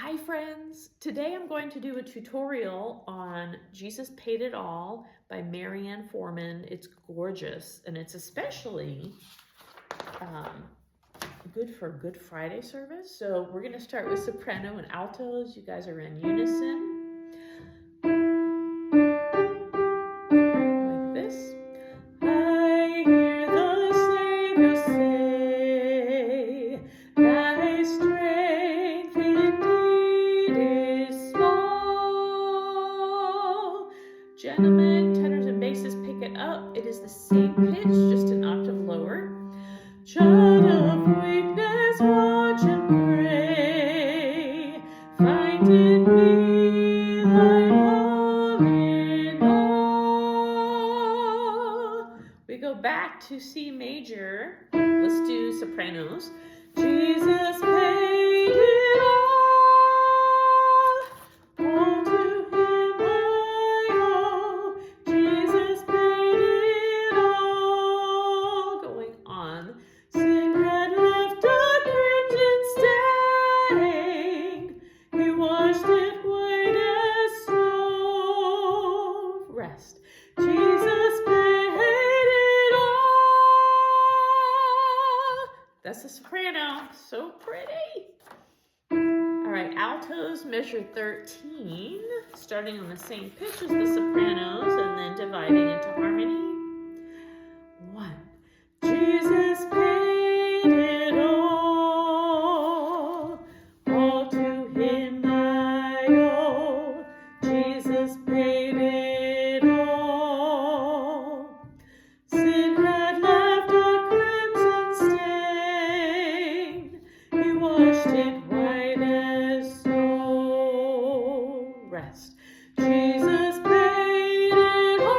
Hi friends! Today I'm going to do a tutorial on Jesus Paid It All by Marianne Forman. It's gorgeous and it's especially good for Good Friday service. So we're going to start with soprano and altos. You guys are in unison. Like this. I hear the Savior say, thy strength indeed is small. Gentlemen, tenors, and basses pick it up. It is the same pitch, just an octave lower. Child of weakness, watch and pray. Find in me thine all in all. We go back to C major. Let's do sopranos. Jesus paid it all. All to him I owe. Jesus paid it all. Going on. Sin had left a crimson stain. He washed it white as snow. Rest. Jesus paid it all. That's the soprano. So pretty. All right, altos measure 13, starting on the same pitch as the sopranos and then dividing into harmony. 1. Jesus paid it all to him I owe. Jesus paid it all. Sin had left a crimson stain. He washed it white as snow. Rest. Jesus paid it all.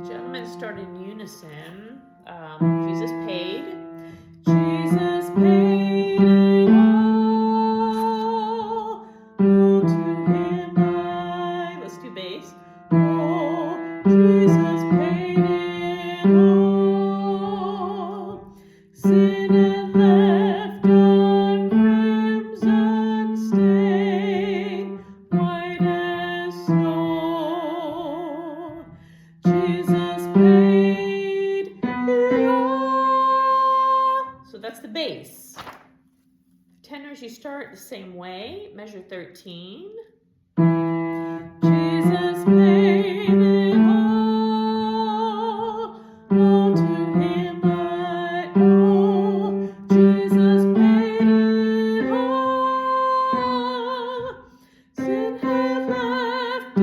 Gentlemen start in unison. Jesus paid. Jesus paid it all. Oh, to him I. Let's do bass. Oh, Jesus paid it all. Sin had left a crimson stain, white as snow. Jesus paid it all. So that's the bass. Tenors, you start the same way, measure 13. Jesus paid it all. Oh, to him I owe. Jesus paid it all. Sin had left a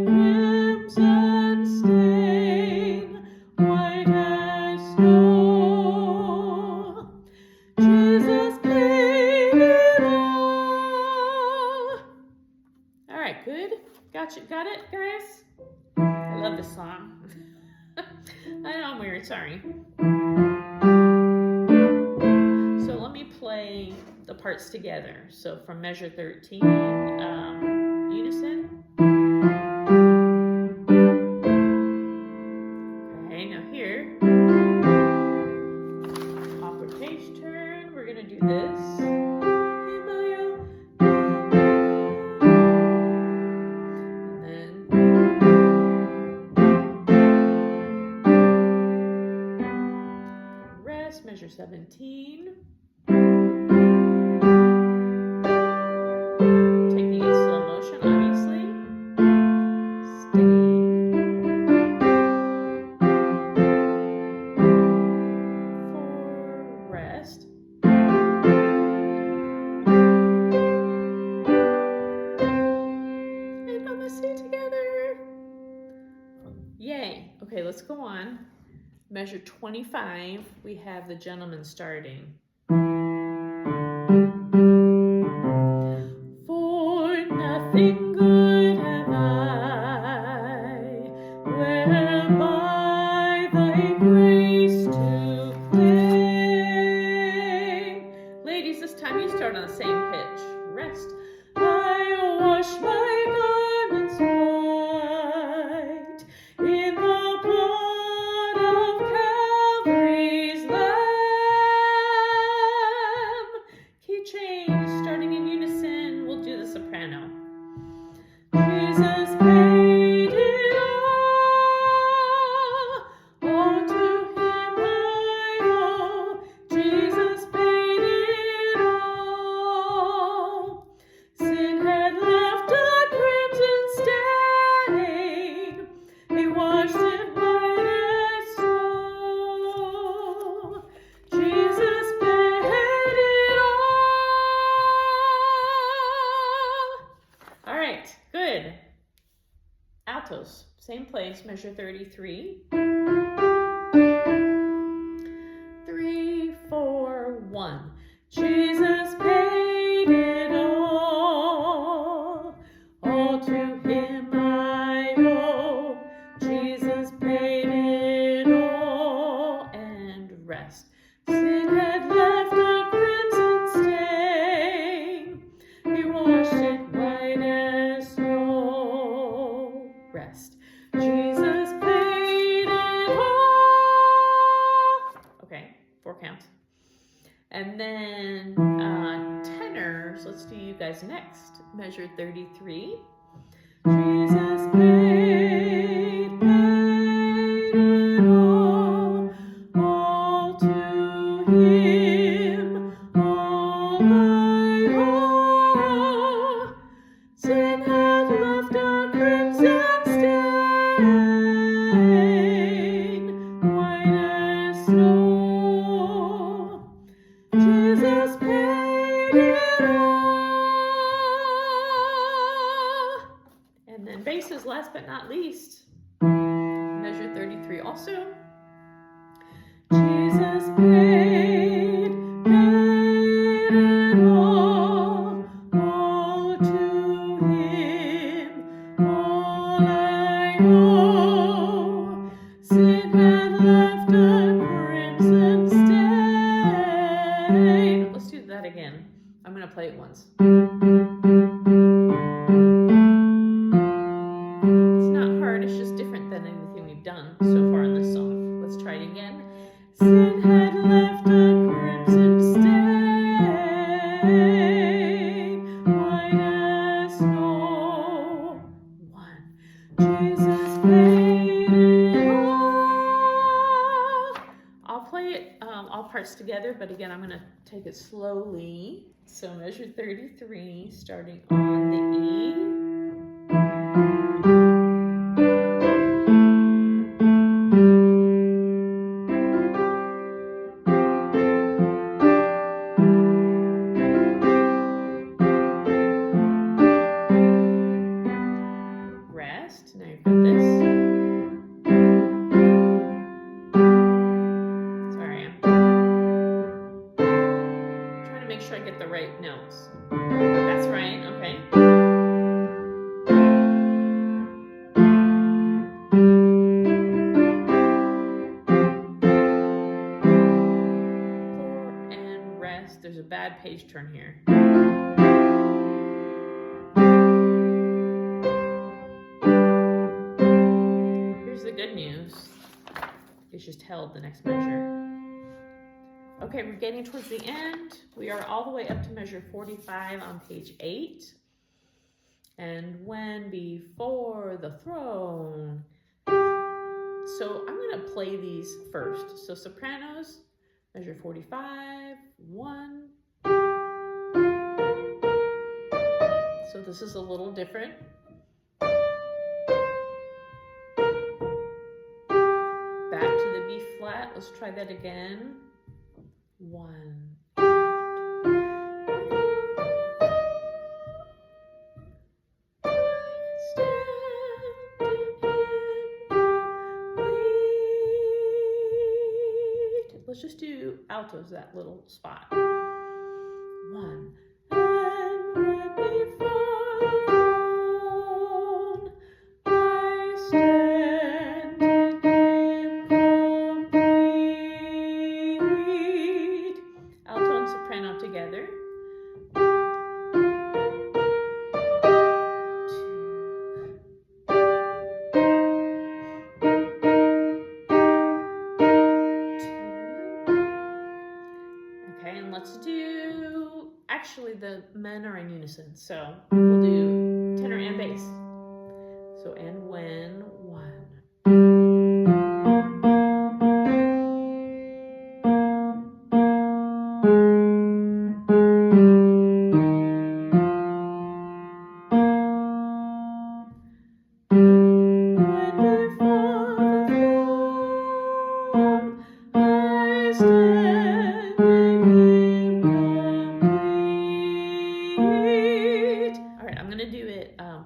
crimson stain, white as snow. Jesus paid it all. All right, good. Got it, guys? I love this song. I know I'm weird, sorry. So let me play the parts together. So from measure 13, unison. Okay, now here, opera page turn. We're gonna do this. Measure 17. Taking it in slow motion, obviously. Stay. For rest. And on the C together. Yay. Okay, let's go on. Measure 25, we have the gentleman starting. For nothing good have I, whereby thy grace to claim. Ladies, this time you start on the same pitch. Rest. I wash my garments white in the blood of Calvary's Lamb. Key change. Same place, measure 33. 3, 4, 1. Jesus paid it all to him I owe. Jesus paid it all, and rest. Sin had left a crimson stain, he washed it white as snow. Rest. Jesus paid it all. Okay, 4 counts. And then tenors, let's do you guys next. Measure 33. Jesus paid it all to him, all I owe. Sin had left a crimson stain, white as snow. Jesus paid it all. And then basses, last but not least. Measure 33 also. Jesus paid it all to him, all I owe. Sin had left a crimson stain. Let's do that again. I'm going to play it once. It's not hard, it's just different than anything we've done so far in this song. Let's try it again. Sin had left a crimson stain, white as snow. 1. Jesus paid it all. I'll play it all parts together, but again, I'm going to take it slowly. So measure 33, starting on the E. Rest. Now you've got this. Sorry, I'm trying to make sure I get the right notes. That's right, okay. 4 and rest. There's a bad page turn here. Here's the good news. It's just held the next measure. Okay, we're getting towards the end. We are all the way up to measure 45 on page 8. And when before the throne. So I'm going to play these first. So sopranos, measure 45, 1. So this is a little different. Back to the B flat. Let's try that again. 1. Let's just do altos, that little spot. 1. And when before the throne I stand in complete. Alto and soprano together. 2. Okay, and let's do, actually the men are in unison, so we'll do tenor and bass. So, and when, 1.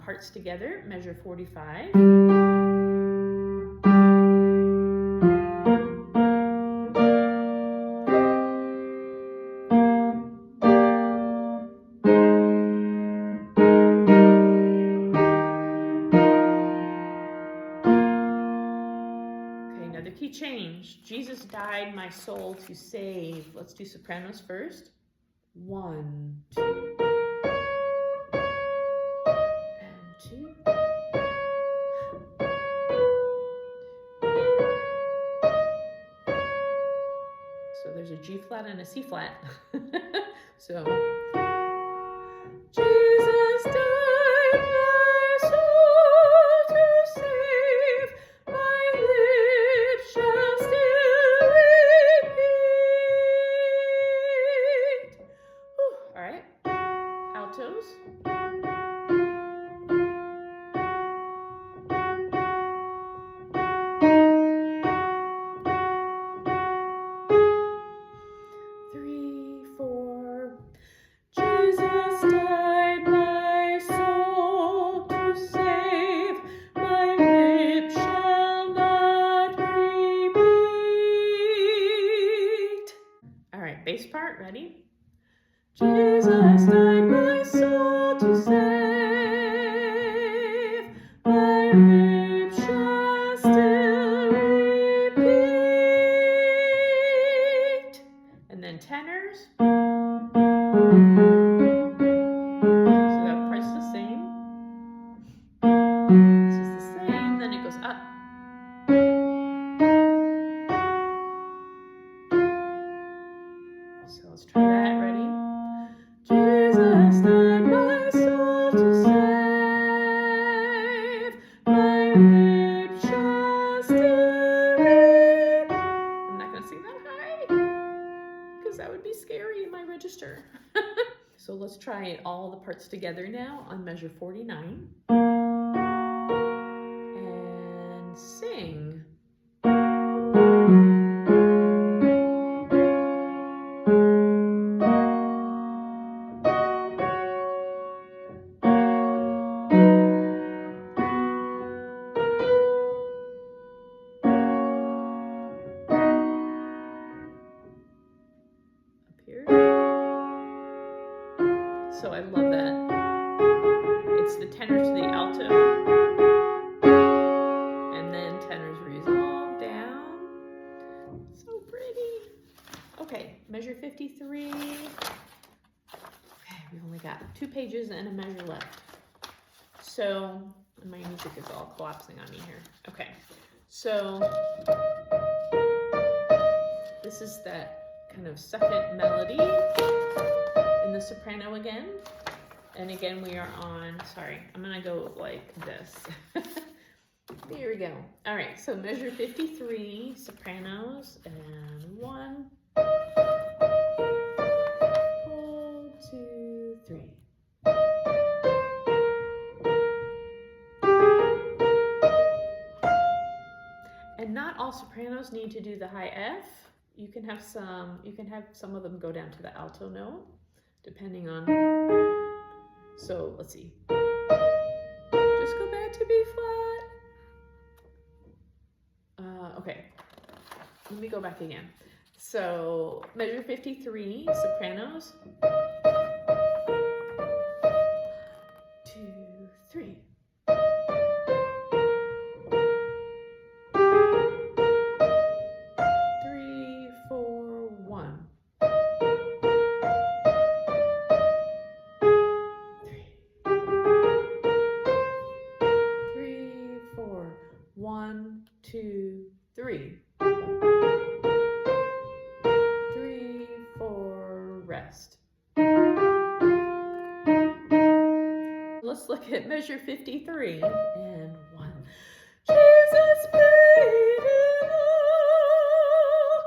Parts together, measure 45. change. Jesus died my soul to save. Let's do sopranos first. 1, 2, and 2. So there's a G flat and a C flat. So Jesus died my soul to save, my lips shall still repeat. Whew. All right, altos. Bass part, ready? Jesus died my soul to save, my lips shall still repeat. And then tenors. So that part's the same. This is the same, then it goes up. So let's try that, ready? Jesus died my soul to save, my lips shall still repeat. I'm not gonna sing that high, because that would be scary in my register. So let's try all the parts together now on measure 49. And sing. So I love that. It's the tenor to the alto, and then tenors resolve down. So pretty. Okay, measure 53. Okay, we've only got 2 pages and a measure left. So, my music is all collapsing on me here. Okay, so this is that kind of second melody in the soprano again. And again, we are on, sorry, I'm gonna go like this. Here we go. All right, so measure 53, sopranos, and 1, hold, 2, 3. And not all sopranos need to do the high F. You can have some of them go down to the alto note, depending on. So let's see. Just go back to B flat. Okay, let me go back again. So measure 53, sopranos. 2, 3. 3, 4, 1. 3, 4, 1, 2, 3. 3, 4, rest. Let's look at measure 53 and 1. Jesus paid it all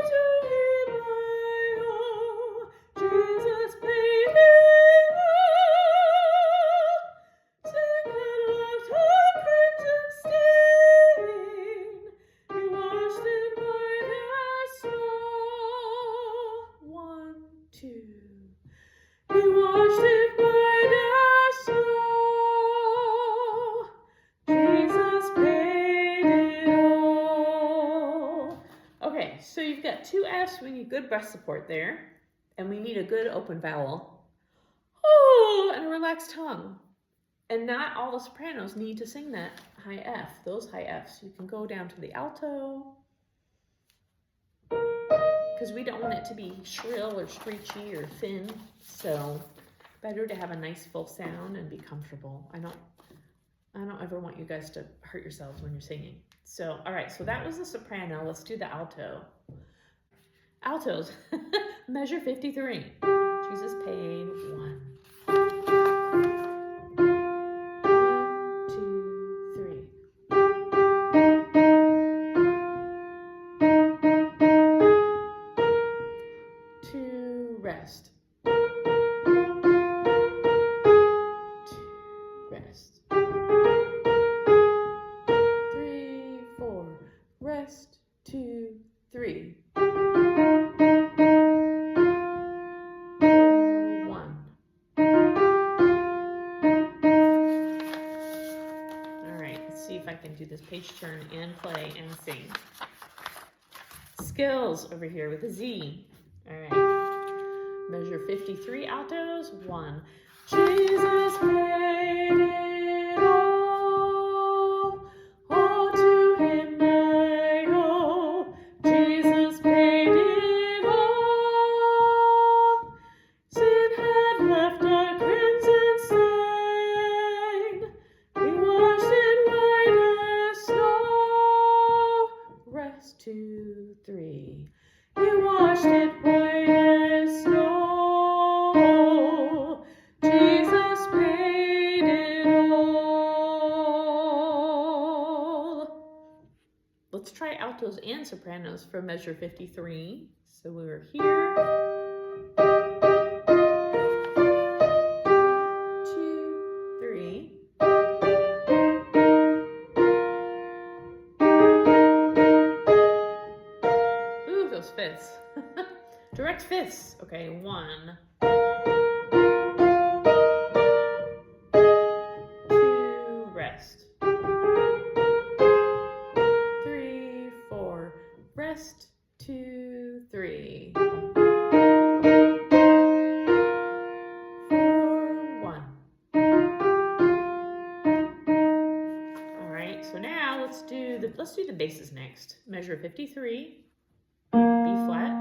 to him I owe. Jesus paid it all. Sin had left a crimson stain. He washed it white as snow. 1, 2. He washed it white as snow. Jesus paid it all. Okay, so you've got 2 Fs. We need good breath support there. And we need a good open vowel. Oh, and a relaxed tongue. And not all the sopranos need to sing that high F, those high Fs. You can go down to the alto. because we don't want it to be shrill or screechy or thin. So better to have a nice full sound and be comfortable. I don't ever want you guys to hurt yourselves when you're singing. So, all right, so that was the soprano. Let's do the alto. Altos, measure 53. Jesus paid 1. 1, 2, 3. 2, rest. 2, rest. 3, 4, rest. 2, 3. 1. Let's see if I can do this page turn and play and sing. Skills over here with a Z. All right. Measure 53 altos. 1. Jesus paid it all to him I owe. Jesus paid it all. Sin had left a crimson stain. He washed it white as snow. Rest, 2, 3. He washed it white as snow. Jesus paid it all. Let's try altos and sopranos for measure 53. So we were here. 2, 3. Ooh, those fifths. Direct fifths. Okay, 1. 2, rest. 3, 4, rest. 2, 3. 4, 1. All right, so now let's do the basses next. Measure 53. B flat.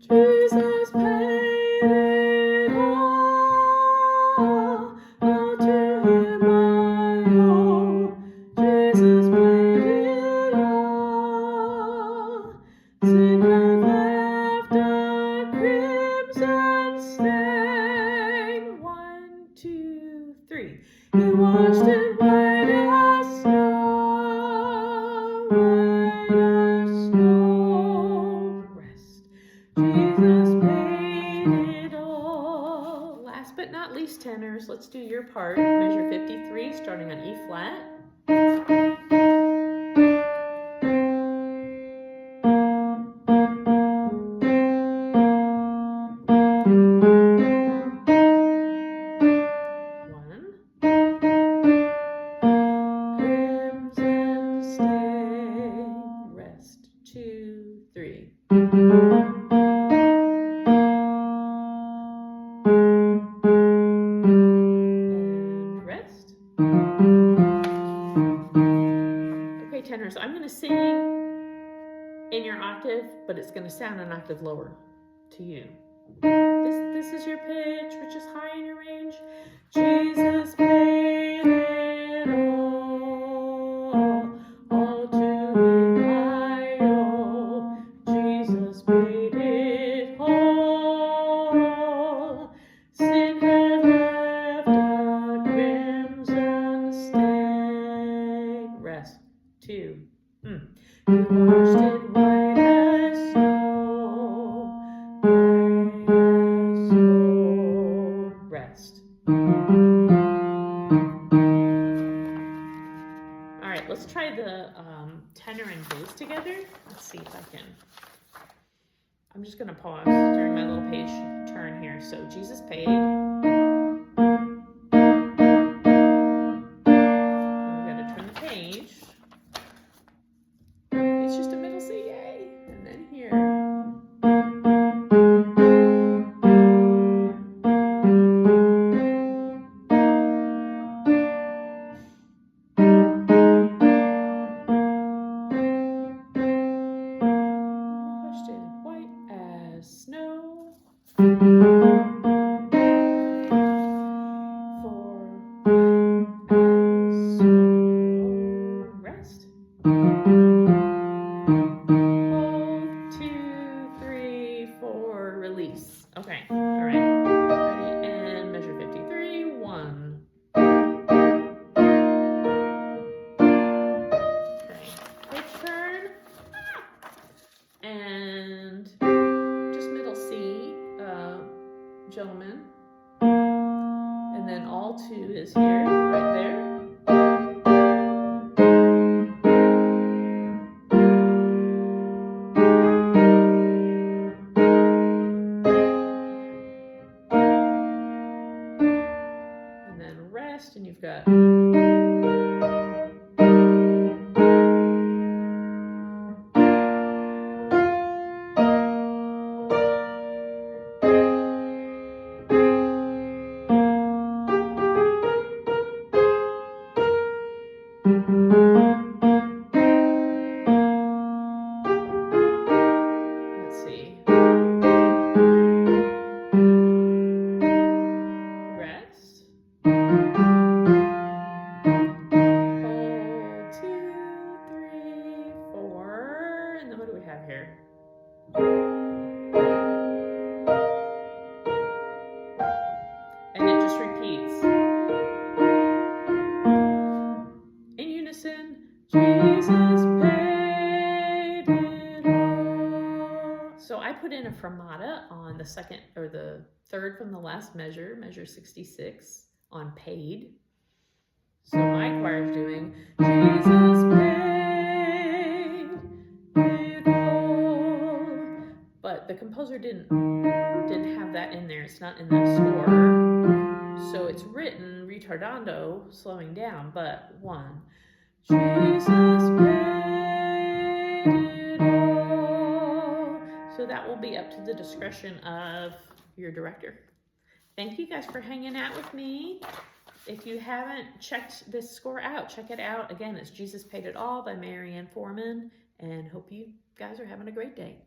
Jesus paid it all to him I owe. Jesus paid it all. Sin had left a crimson stain. 1, 2, 3. He washed it white as snow. White as snow. Rest. Jesus paid it all. Last but not least, tenors, let's do your part. Measure 53, starting on E flat. Crimson stain. Rest. 2, 3. So I'm going to sing in your octave, but it's going to sound an octave lower to you. This is your pitch, which is high in your range. Jesus paid it all to him I owe. Jesus paid it all. Sin had left a crimson stain. Rest. 2. He washed it white as snow, white as snow. Rest. the tenor and bass together. Let's see if I can. I'm just going to pause during my little page turn here. So Jesus paid. I've got to turn the page. It's just a middle C, yay. And then here. Washed it white as snow. Rest. Hold, 2, 3, 4, release. Okay, all right. Ready, and measure 53, 1. Okay, pitch turn. And just middle C, gentlemen. And then all 2 is here, right there. And then rest, and you've got rest. Hold, 2, 3, 4. And then what do we have here? And it just repeats. In unison, Jesus paid it all. So I put in a fermata on the second or the third from the last measure, measure 66, on paid. So my choir is doing Jesus paid it all. But the composer didn't have that in there. It's not in the score. So it's written retardando, slowing down, but 1. Jesus paid it all. So that will be up to the discretion of your director. Thank you guys for hanging out with me. If you haven't checked this score out, check it out. Again, it's Jesus Paid It All by Marianne Forman, and hope you guys are having a great day.